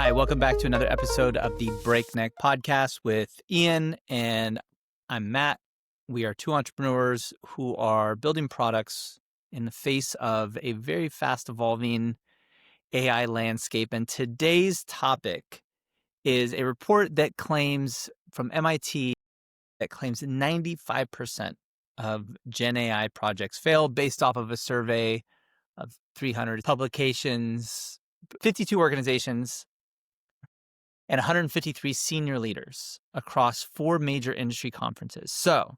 Hi, welcome back to another episode of the Breakneck Podcast with Ian, and I'm Matt. We are two entrepreneurs who are building products in the face of a very fast evolving AI landscape. And today's topic is a report that claims from MIT that claims 95% of Gen AI projects fail based off of a survey of 300 publications, 52 organizations, and 153 senior leaders across 4 major industry conferences. So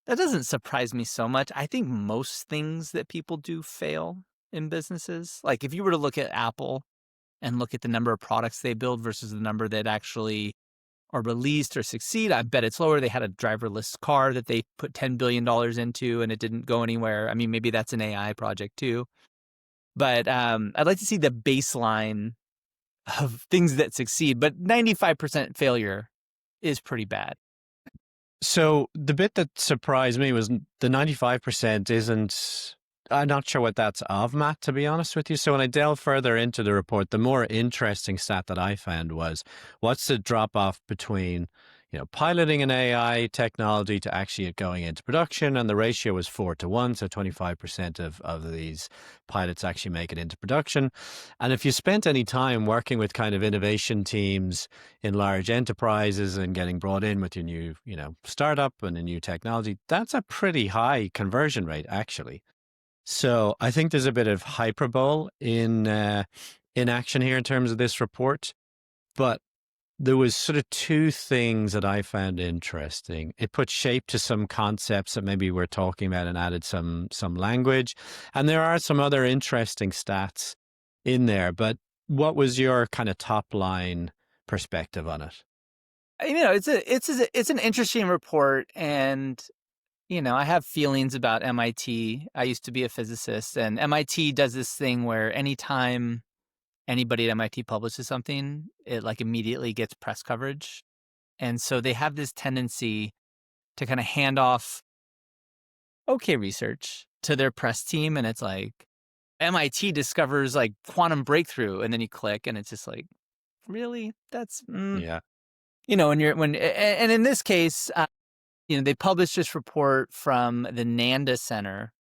that doesn't surprise me so much. I think most things that people do fail in businesses. Like if you were to look at Apple and look at the number of products they build versus the number that actually are released or succeed, I bet it's lower. They had a driverless car that they put $10 billion into and it didn't go anywhere. I mean, maybe that's an AI project too. But I'd like to see the baseline of things that succeed, but 95% failure is pretty bad. So the bit that surprised me was the 95% isn't, I'm not sure what that's of, Matt, to be honest with you. So when I delved further into the report, the more interesting stat that I found was what's the drop off between, piloting an AI technology to actually it going into production, and the ratio was 4-1, so 25% of these pilots actually make it into production. And if you spent any time working with kind of innovation teams in large enterprises and getting brought in with your new, startup and a new technology, that's a pretty high conversion rate, actually. So I think there's a bit of hyperbole in action here in terms of this report, but there was sort of two things that I found interesting. It put shape to some concepts that maybe we're talking about and added some language. And there are some other interesting stats in there. But what was your kind of top line perspective on it? It's an interesting report, and I have feelings about MIT. I used to be a physicist, and MIT does this thing where anytime anybody at MIT publishes something, it like immediately gets press coverage. And so they have this tendency to kind of hand off okay research to their press team. And it's like MIT discovers like quantum breakthrough. And then you click and it's just like, really? That's, Yeah. and in this case, they published this report from the Nanda Center,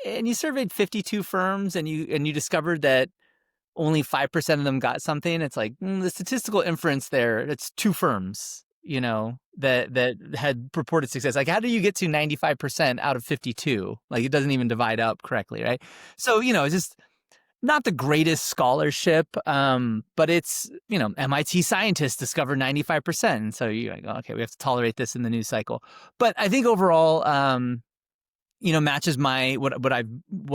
and you surveyed 52 firms and you discovered that only 5% of them got something. It's like the statistical inference there, it's 2 firms, that had reported success. Like, how do you get to 95% out of 52? Like, it doesn't even divide up correctly, right? So, it's just not the greatest scholarship, but it's, MIT scientists discover 95%. And so you're like, okay, we have to tolerate this in the news cycle. But I think overall, matches what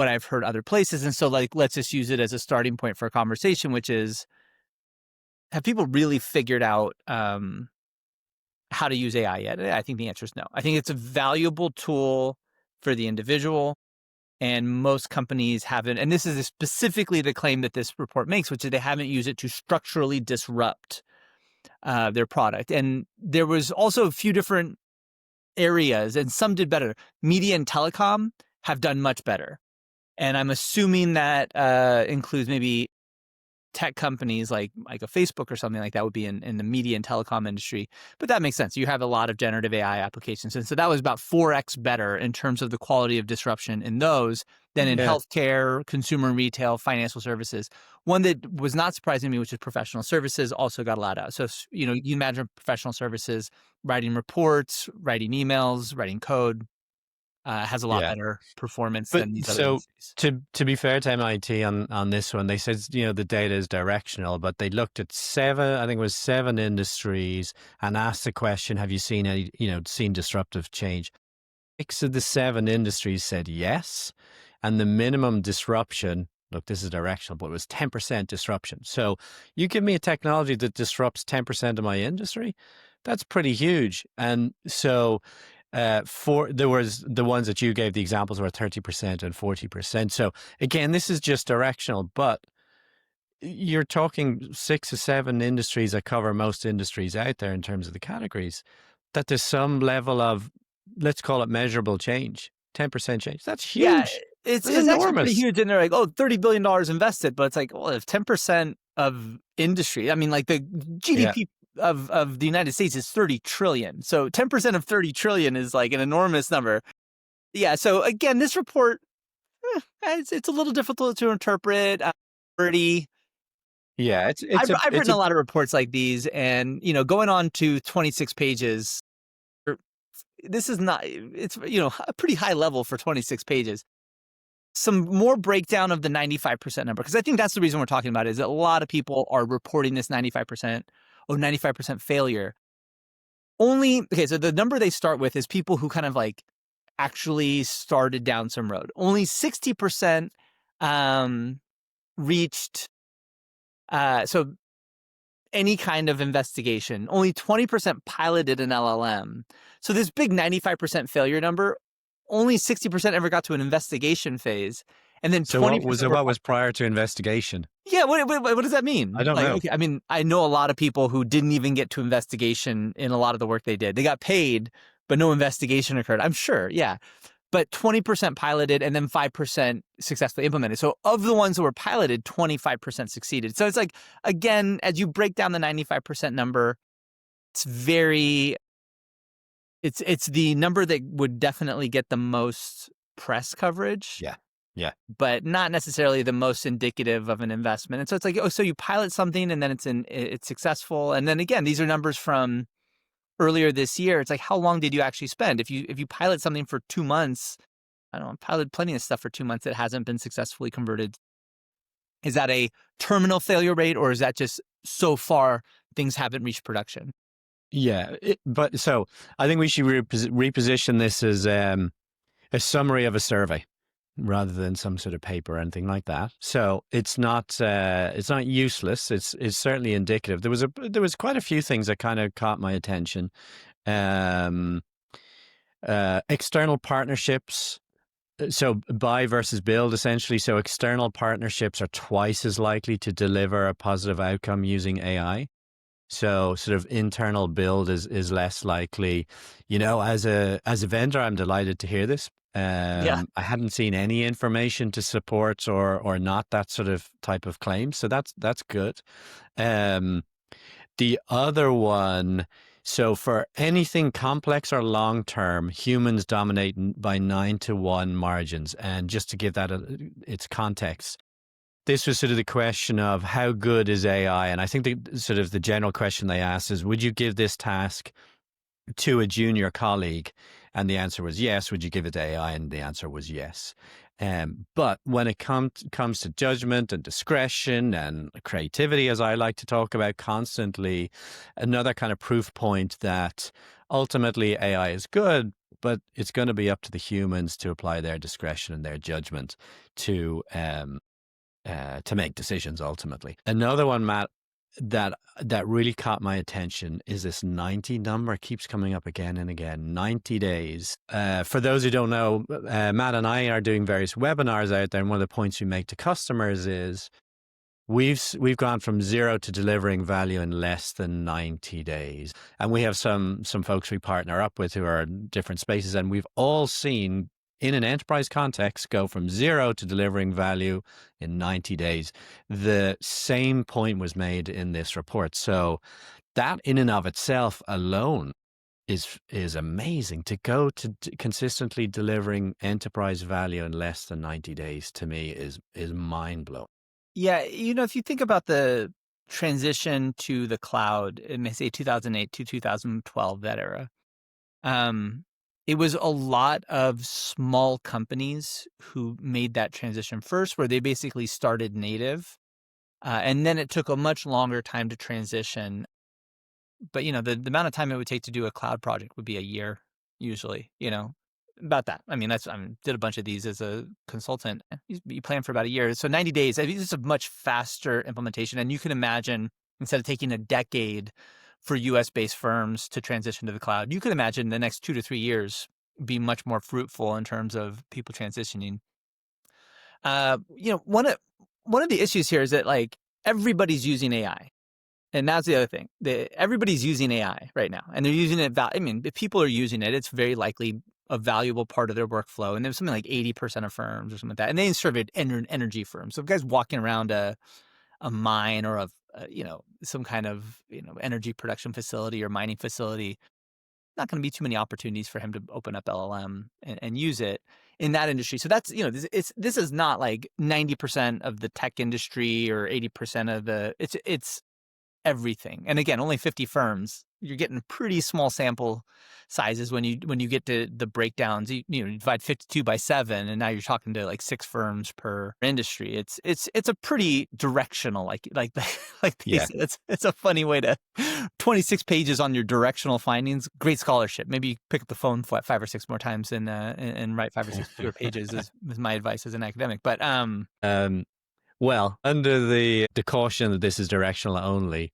I've heard other places. And so like, let's just use it as a starting point for a conversation, which is, have people really figured out how to use AI yet? I think the answer is no. I think it's a valuable tool for the individual, and most companies haven't. And this is specifically the claim that this report makes, which is they haven't used it to structurally disrupt their product. And there was also a few different areas, and some did better. Media and telecom have done much better. And I'm assuming that includes maybe tech companies like a Facebook or something like that would be in the media and telecom industry. But that makes sense. You have a lot of generative AI applications. And so that was about 4x better in terms of the quality of disruption in those than in healthcare, consumer and retail, financial services. One that was not surprising to me, which is professional services, also got a lot out. So, you imagine professional services, writing reports, writing emails, writing code, has a lot better performance than these other industries. To be fair to MIT on this one, they said, the data is directional, but they looked at 7 industries and asked the question, have you seen any, seen disruptive change? 6 of the 7 industries said yes. And the minimum disruption, look, this is directional, but it was 10% disruption. So you give me a technology that disrupts 10% of my industry, that's pretty huge. And so there was the ones that you gave the examples were 30% and 40%. So again, this is just directional, but you're talking 6 or 7 industries that cover most industries out there in terms of the categories, that there's some level of, let's call it measurable change, 10% change. That's huge. Yeah, it's actually pretty huge. And they're like, $30 billion invested. But it's like, well, if 10% of industry. I mean, like the Yeah. GDP of the United States is 30 trillion. So 10% of 30 trillion is like an enormous number. Yeah. So again, this report, it's a little difficult to interpret. Pretty. Yeah, I've it's written a a lot of reports like these, and going on to 26 pages. This is not. It's a pretty high level for 26 pages. Some more breakdown of the 95% number, because I think that's the reason we're talking about it, is that a lot of people are reporting this 95% or 95% failure. So the number they start with is people who kind of like actually started down some road. Only 60% reached so any kind of investigation. Only 20% piloted an LLM. So this big 95% failure number, only 60% ever got to an investigation phase, and then so 20% were. what was prior to investigation? Yeah, what does that I mean? don't Like, know. okay, I mean, I know a lot of people who didn't even get to investigation in a lot of the work they did. They got paid, but no investigation occurred. I'm sure, yeah. But 20% piloted and then 5% successfully implemented. So of the ones that were piloted, 25% succeeded. So it's like, again, as you break down the 95% number, it's it's the number that would definitely get the most press coverage. Yeah. Yeah. But not necessarily the most indicative of an investment. And so it's like, so you pilot something and then it's successful. And then again, these are numbers from earlier this year. It's like, how long did you actually spend? If you pilot something for 2 months, I don't know, piloted plenty of stuff for 2 months that hasn't been successfully converted. Is that a terminal failure rate, or is that just so far things haven't reached production? Yeah, but so I think we should reposition this as a summary of a survey rather than some sort of paper or anything like that. So it's not useless. It's certainly indicative. There was quite a few things that kind of caught my attention. Um, External partnerships. So buy versus build, essentially. So external partnerships are twice as likely to deliver a positive outcome using AI. So sort of internal build is less likely. As a vendor, I'm delighted to hear this. Yeah. I hadn't seen any information to support or not that sort of type of claim. So that's good. The other one, so for anything complex or long term, humans dominate by 9-1 margins. And just to give that its context, this was sort of the question of how good is AI? And I think the general question they asked is, would you give this task to a junior colleague? And the answer was yes. Would you give it to AI? And the answer was yes. But when it comes to judgment and discretion and creativity, as I like to talk about constantly, another kind of proof point that ultimately AI is good, but it's going to be up to the humans to apply their discretion and their judgment to make decisions ultimately. Another one, Matt, that really caught my attention is this 90 number. It keeps coming up again and again. 90 days. For those who don't know, Matt and I are doing various webinars out there, and one of the points we make to customers is we've gone from 0 to delivering value in less than 90 days. And we have some folks we partner up with who are in different spaces, and we've all seen in an enterprise context go from 0 to delivering value in 90 days. The same point was made in this report. So that in and of itself alone is amazing. To go to consistently delivering enterprise value in less than 90 days, to me is mind blowing. Yeah, if you think about the transition to the cloud in, say, 2008 to 2012, that era, it was a lot of small companies who made that transition first, where they basically started native, and then it took a much longer time to transition. But the amount of time it would take to do a cloud project would be a year, usually. About that. I mean, did a bunch of these as a consultant. You plan for about a year, so 90 days. I think it's a much faster implementation, and you can imagine, instead of taking a decade for U.S.-based firms to transition to the cloud, you could imagine the next 2 to 3 years be much more fruitful in terms of people transitioning. One of the issues here is that like everybody's using AI, and that's the other thing. Everybody's using AI right now, and they're using it. I mean, if people are using it, it's very likely a valuable part of their workflow. And there's something like 80% of firms or something like that, and they surveyed energy firms. So if guys walking around a a mine or some kind of energy production facility or mining facility, not going to be too many opportunities for him to open up LLM and use it in that industry. So that's, this is not like 90% of the tech industry or 80% of it's everything. And again, only 50 firms. You're getting pretty small sample sizes when you get to the breakdowns. You divide 52 by 7, and now you're talking to like 6 firms per industry. It's a pretty directional, like they Yeah. said. It's a funny way to 26 pages on your directional findings. Great scholarship. Maybe you pick up the phone 5 or 6 more times and write 5 or 6 fewer pages is my advice as an academic. But Well, under the caution that this is directional only,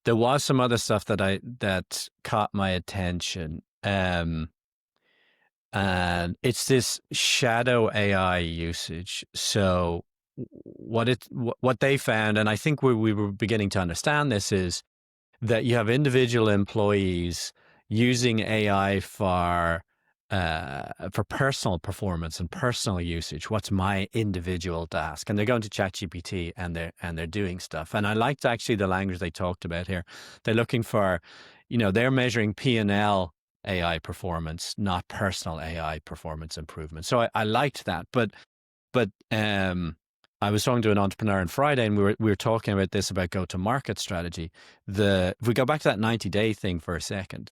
there was some other stuff that caught my attention. And it's this shadow AI usage. So what they found, and I think we were beginning to understand this, is that you have individual employees using AI for personal performance and personal usage. What's my individual task? And they're going to ChatGPT and they're doing stuff. And I liked actually the language they talked about here. They're looking for, they're measuring P&L AI performance, not personal AI performance improvement. So I liked that. But I was talking to an entrepreneur on Friday, and we were talking about this, about go-to-market strategy. If we go back to that 90-day thing for a second,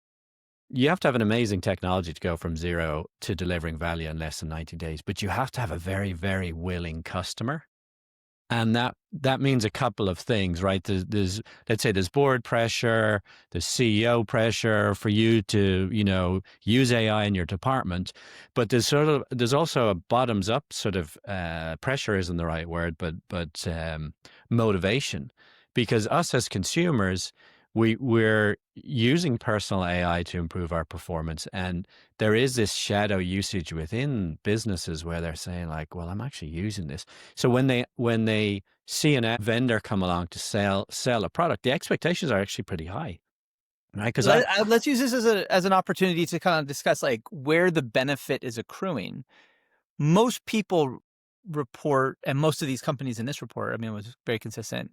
you have to have an amazing technology to go from zero to delivering value in less than 90 days, but you have to have a very, very willing customer. And that means a couple of things, right? There's let's say there's board pressure, there's CEO pressure for you to, use AI in your department, but there's also a bottoms up sort of pressure isn't the right word, but motivation, because us as consumers, we're using personal AI to improve our performance, and there is this shadow usage within businesses where they're saying like, well, I'm actually using this. So when they see a vendor come along to sell a product, the expectations are actually pretty high, right? Because let's use this as an opportunity to kind of discuss like where the benefit is accruing. Most people report, and most of these companies in this report, I mean, it was very consistent.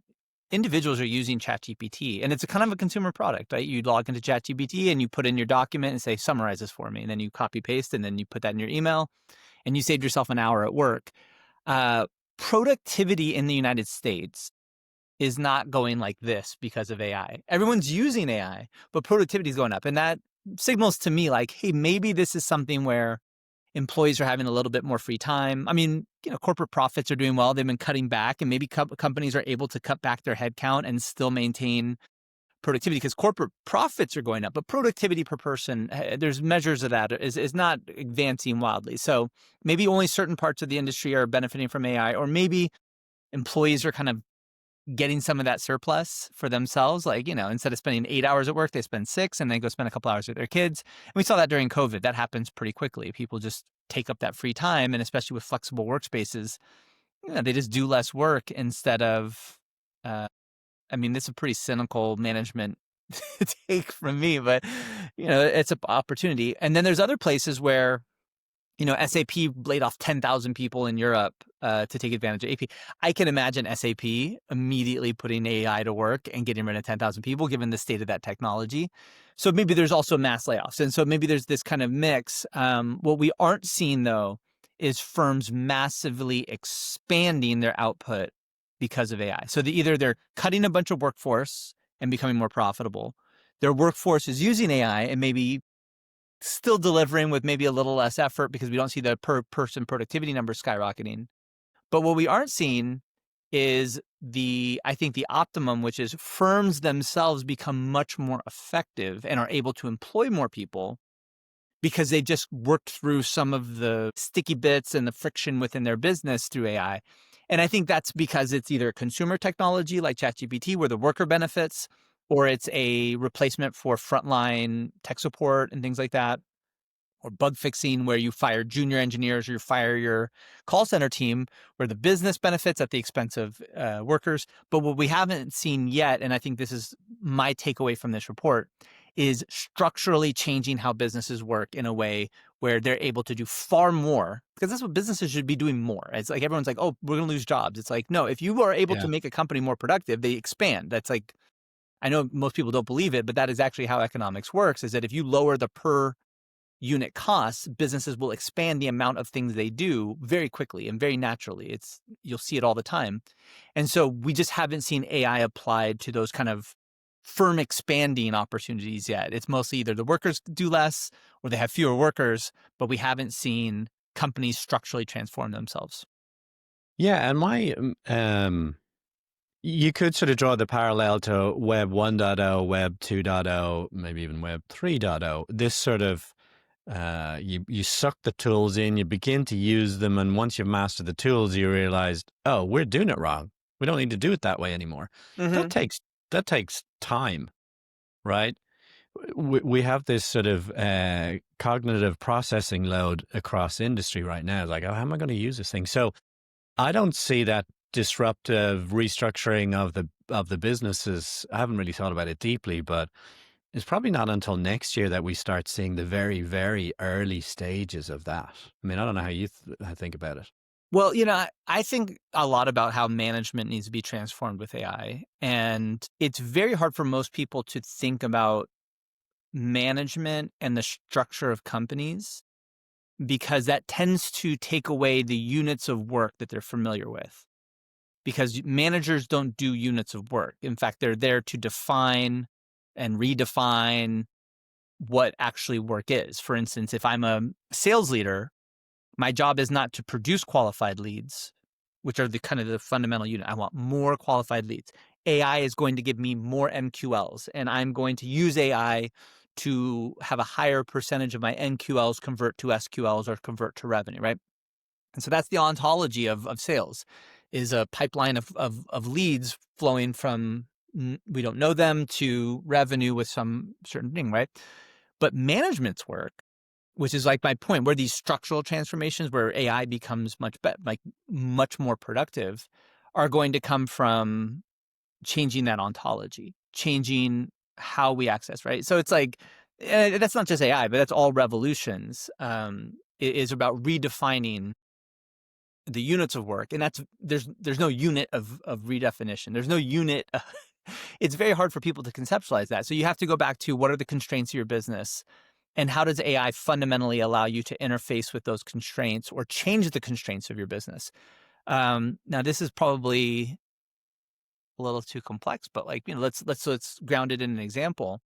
Individuals are using ChatGPT, and it's a kind of a consumer product, right? You log into ChatGPT and you put in your document and say, summarize this for me. And then you copy paste, and then you put that in your email, and you saved yourself an hour at work. Productivity in the United States is not going like this because of AI. Everyone's using AI, but productivity is going up. And that signals to me like, hey, maybe this is something where employees are having a little bit more free time. I mean, corporate profits are doing well. They've been cutting back, and maybe companies are able to cut back their headcount and still maintain productivity because corporate profits are going up, but productivity per person, there's measures of that, is not advancing wildly. So maybe only certain parts of the industry are benefiting from AI, or maybe employees are kind of getting some of that surplus for themselves. Like, instead of spending 8 hours at work, they spend 6 and then go spend a couple hours with their kids. And we saw that during COVID. That happens pretty quickly. People just take up that free time. And especially with flexible workspaces, they just do less work instead of, I mean, this is a pretty cynical management take from me, but, it's an opportunity. And then there's other places where, SAP laid off 10,000 people in Europe to take advantage of AP. I can imagine SAP immediately putting AI to work and getting rid of 10,000 people, given the state of that technology. So maybe there's also mass layoffs. And so maybe there's this kind of mix. What we aren't seeing, though, is firms massively expanding their output because of AI. So either they're cutting a bunch of workforce and becoming more profitable. Their workforce is using AI and maybe still delivering with maybe a little less effort because we don't see the per person productivity numbers skyrocketing. But what we aren't seeing is I think the optimum, which is firms themselves become much more effective and are able to employ more people because they've just worked through some of the sticky bits and the friction within their business through AI. And I think that's because it's either consumer technology like ChatGPT where the worker benefits, or it's a replacement for frontline tech support and things like that, or bug fixing where you fire junior engineers or you fire your call center team where the business benefits at the expense of workers. But what we haven't seen yet, and I think this is my takeaway from this report, is structurally changing how businesses work in a way where they're able to do far more, because that's what businesses should be doing more. It's like everyone's like, oh, we're going to lose jobs. It's like, no, if you are able to Yeah. make a company more productive, they expand. That's like, I know most people don't believe it, but that is actually how economics works, is that if you lower the per unit costs, businesses will expand the amount of things they do very quickly and very naturally. You'll see it all the time. And so we just haven't seen AI applied to those kind of firm expanding opportunities yet. It's mostly either the workers do less or they have fewer workers, but we haven't seen companies structurally transform themselves. Yeah, and you could sort of draw the parallel to Web 1.0, Web 2.0, maybe even Web 3.0. This sort of you suck the tools in, you begin to use them, and once you've mastered the tools, you realize, oh, we're doing it wrong. We don't need to do it that way anymore. That Mm-hmm. takes time, right? We have this sort of cognitive processing load across industry right now. It's like, oh, how am I going to use this thing? So I don't see that disruptive restructuring of the businesses. I haven't really thought about it deeply, but it's probably not until next year that we start seeing the very, very early stages of that. I mean, I don't know how you think about it. Well, I think a lot about how management needs to be transformed with AI. And it's very hard for most people to think about management and the structure of companies, because that tends to take away the units of work that they're familiar with. Because managers don't do units of work. In fact, they're there to define and redefine what actually work is. For instance, if I'm a sales leader, my job is not to produce qualified leads, which are the kind of the fundamental unit. I want more qualified leads. AI is going to give me more MQLs, and I'm going to use AI to have a higher percentage of my NQLs convert to SQLs or convert to revenue, right? And so that's the ontology of sales, is a pipeline of leads flowing from we don't know them to revenue with some certain thing, right? But management's work, which is like my point, where these structural transformations where AI becomes much more productive, are going to come from changing that ontology, changing how we access, right? So it's like, that's not just AI, but that's all revolutions. It is about redefining the units of work, and there's no unit of redefinition. There's no unit. It's very hard for people to conceptualize that. So you have to go back to what are the constraints of your business, and how does AI fundamentally allow you to interface with those constraints or change the constraints of your business. Now, this is probably a little too complex, but let's ground it in an example.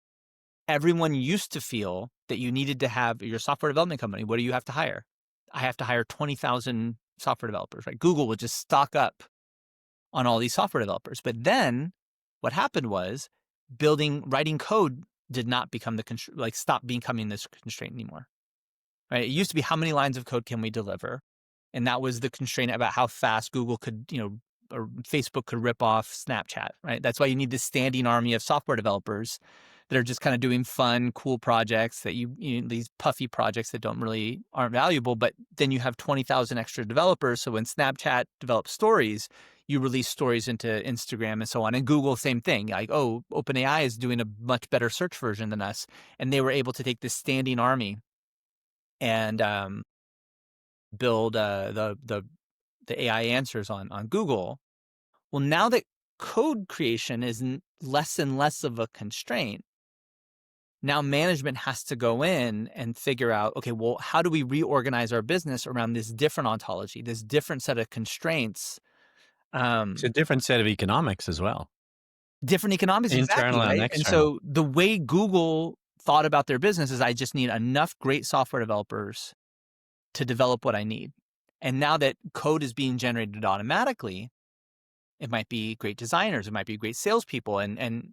Everyone used to feel that you needed to have your software development company. What do you have to hire? I have to hire 20,000 software developers, right? Google would just stock up on all these software developers. But then what happened was writing code did not become stop becoming this constraint anymore, right? It used to be how many lines of code can we deliver? And that was the constraint about how fast Google could, or Facebook could rip off Snapchat, right? That's why you need this standing army of software developers that are just kind of doing fun, cool projects that these puffy projects that aren't valuable. But then you have 20,000 extra developers. So when Snapchat develops stories, you release stories into Instagram and so on. And Google, same thing. Like, oh, OpenAI is doing a much better search version than us. And they were able to take this standing army and build the AI answers on Google. Well, now that code creation is less and less of a constraint, now management has to go in and figure out, okay, well, how do we reorganize our business around this different ontology, this different set of constraints? It's a different set of economics as well, Different economics, exactly, internal and right? And external. so the way Google thought about their business is, I just need enough great software developers to develop what I need. And now that code is being generated automatically, it might be great designers, it might be great salespeople, and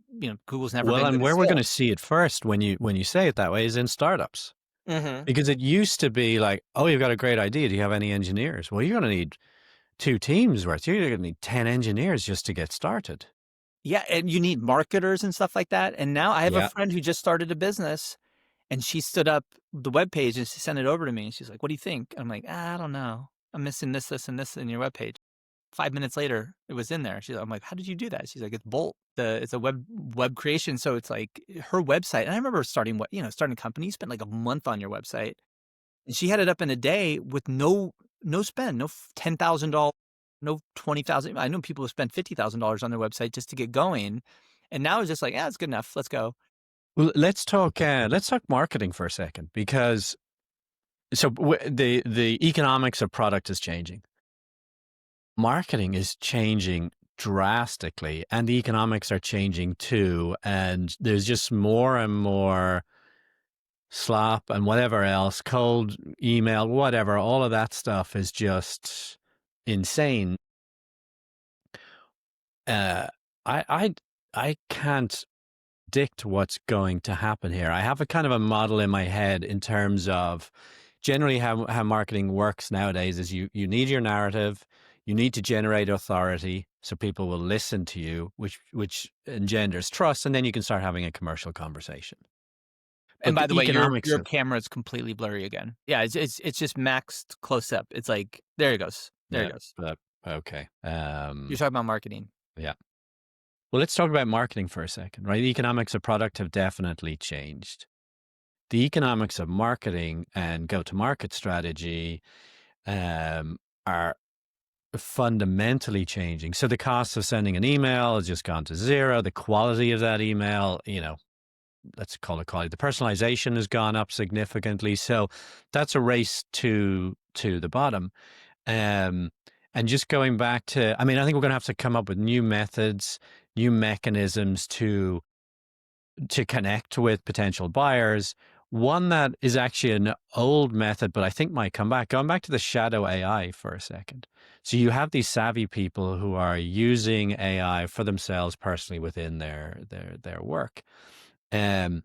Google's never Well, been and good at where we're going to sales. see it first when you say it that way is in startups. Mm-hmm. Because it used to be like, oh, you've got a great idea. Do you have any engineers? Well, you're going to need 2 teams worth. You're going to need 10 engineers just to get started. Yeah, and you need marketers and stuff like that. And now I have a Yeah. friend who just started a business, and she stood up the webpage and she sent it over to me. And she's like, "What do you think?" And I'm like, I don't know. I'm missing this, this, and this in your webpage. 5 minutes later, it was in there. I'm like, "How did you do that?" She's like, "It's Bolt. It's a web creation." So it's like her website. And I remember starting a company. You spent like a month on your website, And she had it up in a day with no spend, no $10,000, no 20,000. I know people who spend $50,000 on their website just to get going. And now it's just like, yeah, it's good enough. Let's go. Well, let's talk marketing for a second, because the economics of product is changing. Marketing is changing drastically, and the economics are changing too. And there's just more and more slop and whatever else, cold email, whatever, all of that stuff is just insane. Uh, I, I, I can't predict what's going to happen here. I have a kind of a model in my head in terms of generally how marketing works nowadays is you need your narrative, you need to generate authority so people will listen to you, which engenders trust, and then you can start having a commercial conversation. And But by the the way, economics your of camera is completely blurry again. Yeah, it's just maxed close up. It's like, there it goes. There yeah, it goes. but okay. You're talking about marketing. Yeah. Well, let's talk about marketing for a second, right? The economics of product have definitely changed. The economics of marketing and go-to-market strategy are fundamentally changing. So the cost of sending an email has just gone to zero. The quality of that email, let's call it quality. The personalization has gone up significantly. So that's a race to the bottom. Um, and just going back to, I think we're going to have to come up with new methods, new mechanisms to connect with potential buyers. One that is actually an old method, but I think might come back. Going back to the shadow AI for a second. So you have these savvy people who are using AI for themselves personally within their work. Um,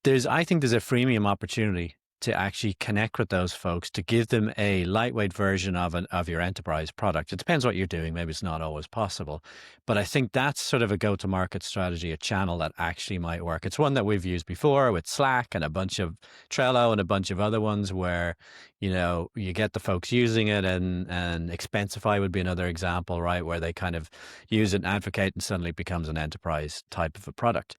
I think there's a freemium opportunity to actually connect with those folks, to give them a lightweight version of your enterprise product. It depends what you're doing. Maybe it's not always possible, but I think that's sort of a go-to-market strategy, a channel that actually might work. It's one that we've used before with Slack and a bunch of Trello and a bunch of other ones where, you get the folks using it, and Expensify would be another example, right? Where they kind of use it and advocate, and suddenly it becomes an enterprise type of a product.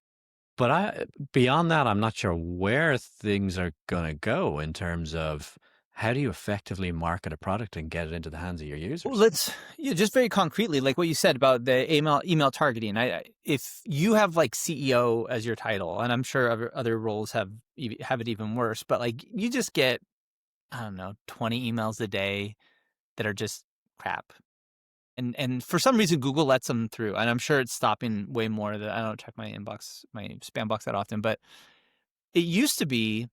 But beyond that, I'm not sure where things are going to go in terms of how do you effectively market a product and get it into the hands of your Well, users? just very concretely, like what you said about the email targeting. If you have like CEO as your title, and I'm sure other roles have it even worse, but like you just get, I don't know, 20 emails a day that are just crap. And for some reason Google lets them through, and I'm sure it's stopping way more. That I don't check my inbox, my spam box that often, but it used to be,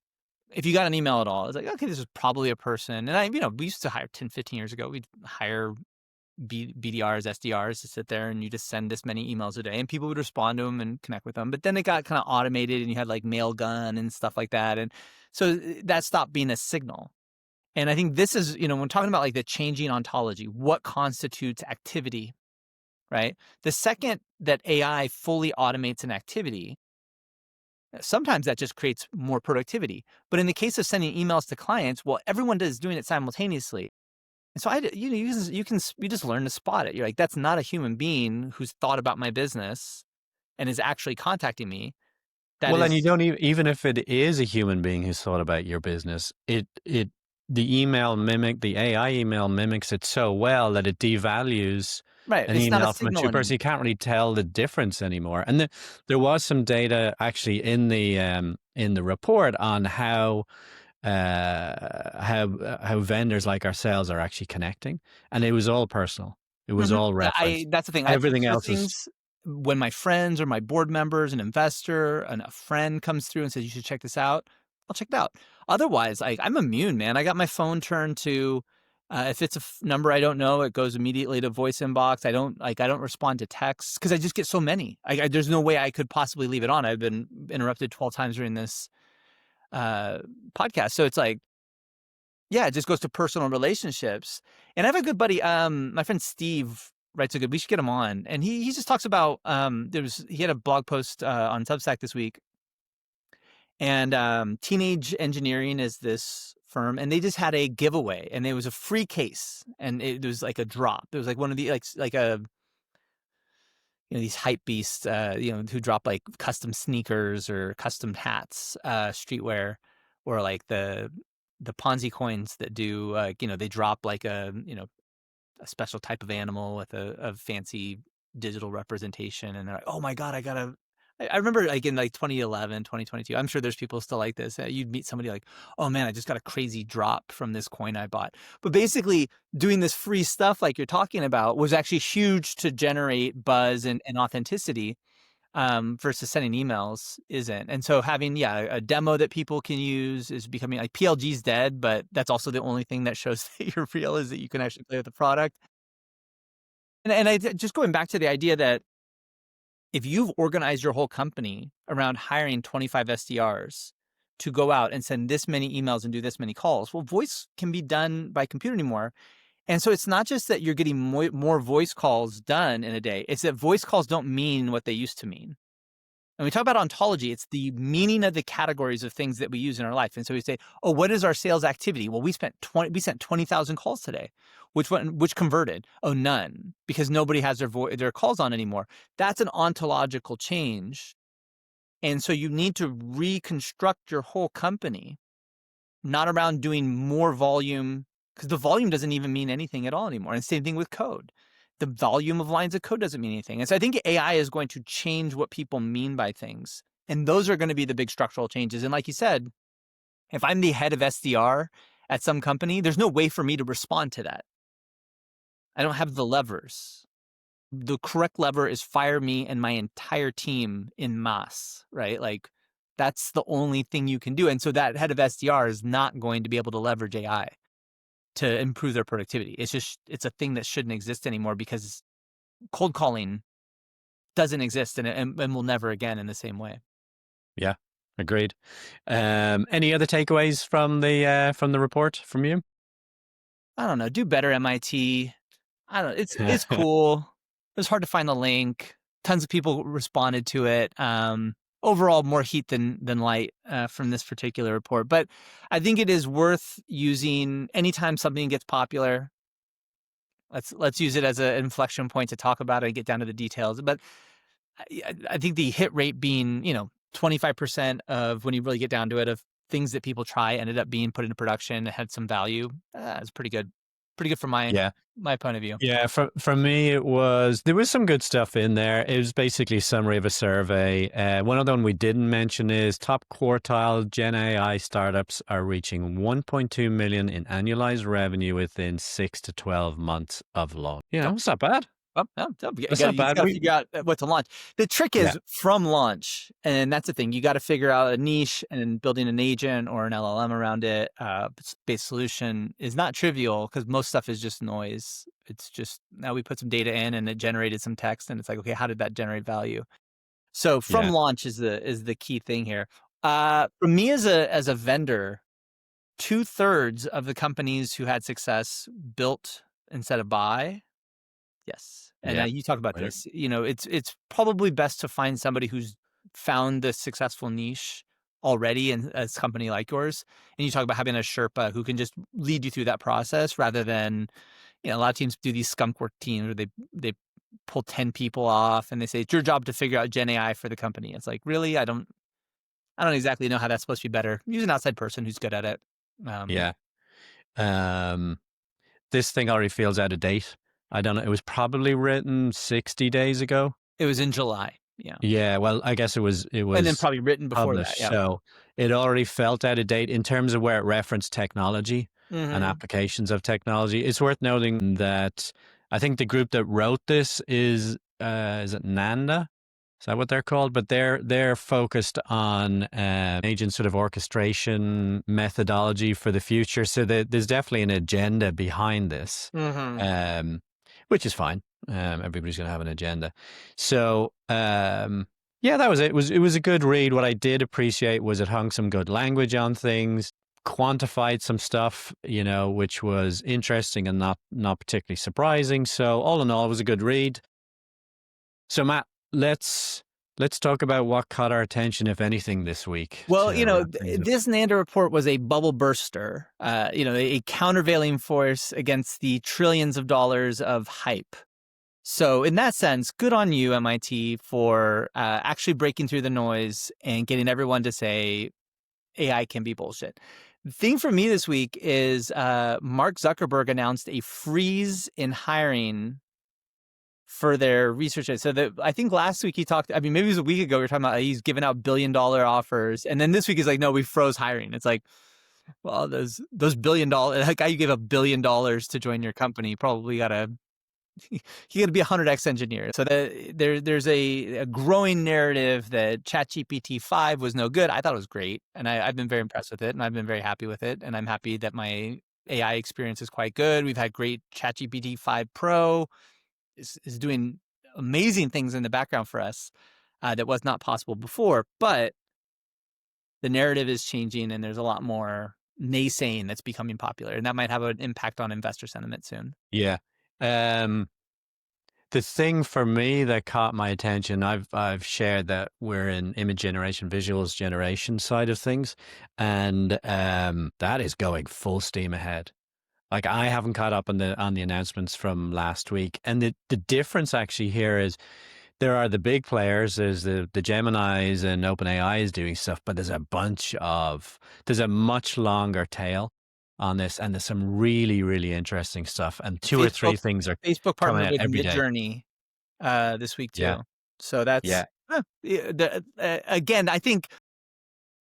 if you got an email at all, it's like, okay, this is probably a person. And we used to hire 10, 15 years ago, we'd hire BDRs, SDRs to sit there, and you just send this many emails a day, and people would respond to them and connect with them. But then it got kind of automated, and you had like Mailgun and stuff like that. And so that stopped being a signal. And I think this is, when talking about like the changing ontology, what constitutes activity, right? The second that AI fully automates an activity, sometimes that just creates more productivity. But in the case of sending emails to clients, well, everyone is doing it simultaneously. And so you just learn to spot it. You're like, that's not a human being who's thought about my business and is actually contacting me. That Well, and you is don't even if it is a human being who's thought about your business, the AI email mimics it so well that it devalues right. an It's not a email from a signal true person. anymore. You can't really tell the difference anymore. And there was some data actually in the report on how vendors like ourselves are actually connecting, and it was all personal. It was all reference. That's the thing. I post Everything those else is things when my friends or my board members, an investor, and a friend comes through and says, you should check this out. I'll check it out. Otherwise, I'm immune, man. I got my phone turned to, if it's a number I don't know, it goes immediately to voice inbox. I don't respond to texts because I just get so many. There's no way I could possibly leave it on. I've been interrupted 12 times during this podcast. So it's like, yeah, it just goes to personal relationships. And I have a good buddy, my friend Steve writes we should get him on. And he just talks about, he had a blog post on Substack this week. And Teenage Engineering is this firm, and they just had a giveaway, and it was a free case, and it was like a drop. It was like one of the like a these hype beasts, who drop like custom sneakers or custom hats, streetwear, or like the the Ponzi coins that do, they drop like a special type of animal with a fancy digital representation, and they're like, "Oh my god, I remember like in like 2011, 2022. I'm sure there's people still like this. You'd meet somebody like, "Oh man, I just got a crazy drop from this coin I bought." But basically, doing this free stuff like you're talking about was actually huge to generate buzz and authenticity, versus sending emails isn't. And so having, a demo that people can use is becoming like PLG's dead, but that's also the only thing that shows that you're real is that you can actually play with the product. Just going back to the idea that if you've organized your whole company around hiring 25 SDRs to go out and send this many emails and do this many calls, well, voice can be done by computer anymore. And so it's not just that you're getting more voice calls done in a day. It's that voice calls don't mean what they used to mean. And we talk about ontology. It's the meaning of the categories of things that we use in our life. And so we say, oh, what is our sales activity? Well, we sent 20,000 calls today. Which converted? Oh, none, because nobody has their calls on anymore. That's an ontological change. And so you need to reconstruct your whole company, not around doing more volume, because the volume doesn't even mean anything at all anymore. And same thing with code. The volume of lines of code doesn't mean anything. And so I think AI is going to change what people mean by things. And those are going to be the big structural changes. And like you said, if I'm the head of SDR at some company, there's no way for me to respond to that. I don't have the levers. The correct lever is fire me and my entire team in masse, right? Like that's the only thing you can do. And so that head of SDR is not going to be able to leverage AI to improve their productivity. It's a thing that shouldn't exist anymore because cold calling doesn't exist and will never again in the same way. Yeah, agreed. Any other takeaways from the report from you? I don't know. Do better, MIT. I don't know. It's cool. It was hard to find the link. Tons of people responded to it. Overall, more heat than light from this particular report. But I think it is worth using anytime something gets popular. Let's use it as an inflection point to talk about it and get down to the details. But I think the hit rate being 25% of when you really get down to it of things that people try ended up being put into production that had some value. It's pretty good. Pretty good from my point of view. Yeah, for me, there was some good stuff in there. It was basically a summary of a survey. One other one we didn't mention is top quartile Gen AI startups are reaching 1.2 million in annualized revenue within 6 to 12 months of launch. Yeah, it's not bad. Oh, That's not you bad. got to figure out what to launch. The trick is from launch, and that's the thing. You got to figure out a niche, and building an agent or an LLM around it, based solution is not trivial because most stuff is just noise. It's just now we put some data in and it generated some text, and it's like, okay, how did that generate value? So from launch is the key thing here. For me as a vendor, 2/3 of the companies who had success built instead of buy. Yes. And you talk about this, it's probably best to find somebody who's found the successful niche already in a company like yours. And you talk about having a Sherpa who can just lead you through that process rather than, a lot of teams do these skunk work teams where they pull 10 people off and they say, it's your job to figure out Gen AI for the company. It's like, really? I don't exactly know how that's supposed to be better. Use an outside person who's good at it. This thing already feels out of date. I don't know. It was probably written 60 days ago. It was in July. Yeah. Yeah. Well, I guess it was. And then probably written before that. Yeah. So it already felt out of date in terms of where it referenced technology and applications of technology. It's worth noting that I think the group that wrote this is it Nanda? Is that what they're called? But they're focused on agent sort of orchestration methodology for the future. So there's definitely an agenda behind this, which is fine. Everybody's going to have an agenda. So that was it. It was a good read. What I did appreciate was it hung some good language on things, quantified some stuff, which was interesting and not particularly surprising. So all in all, it was a good read. So Matt, let's talk about what caught our attention, if anything, this week. Well, this Nanda report was a bubble burster, a countervailing force against the trillions of dollars of hype. So in that sense, good on you, MIT, for actually breaking through the noise and getting everyone to say AI can be bullshit. The thing for me this week is Mark Zuckerberg announced a freeze in hiring for their research. So I think last week he talked, I mean, maybe it was a week ago, we were talking about he's giving out billion-dollar offers. And then this week he's like, no, we froze hiring. It's like, well, those billion-dollar, that guy you gave $1 billion to join your company probably got to, he got to be a 100x engineer. So there's a growing narrative that ChatGPT 5 was no good. I thought it was great. And I've been very impressed with it, and I've been very happy with it. And I'm happy that my AI experience is quite good. We've had great ChatGPT 5 Pro is doing amazing things in the background for us that was not possible before. But the narrative is changing, and there's a lot more naysaying that's becoming popular, and that might have an impact on investor sentiment soon. Yeah. The thing for me that caught my attention, I've shared that we're in image generation, visuals generation side of things, and that is going full steam ahead. Like, I haven't caught up on the announcements from last week, and the difference actually here is there are the big players. There's the Geminis, and OpenAI is doing stuff, but there's a much longer tail on this, and there's some really, really interesting stuff, and two or three things are Facebook coming partnered out with every day. Midjourney this week too. Yeah. So that's Yeah. again, I think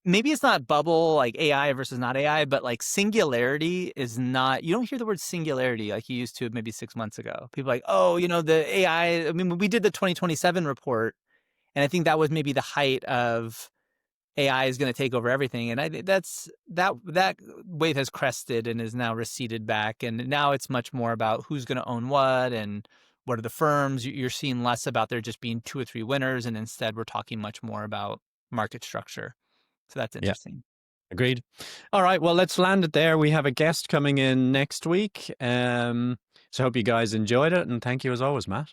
maybe it's not bubble like AI versus not AI, but like singularity is not, you don't hear the word singularity like you used to maybe 6 months ago. People are like, oh, the AI, I mean, we did the 2027 report, and I think that was maybe the height of AI is going to take over everything. And I think that wave has crested and is now receded back. And now it's much more about who's going to own what and what are the firms. You're seeing less about there just being 2 or 3 winners. And instead we're talking much more about market structure. So that's interesting. Agreed. All right. Well, let's land it there. We have a guest coming in next week. So hope you guys enjoyed it. And thank you as always, Matt.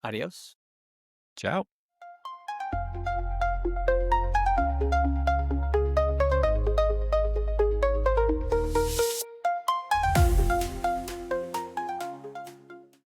Adios. Ciao.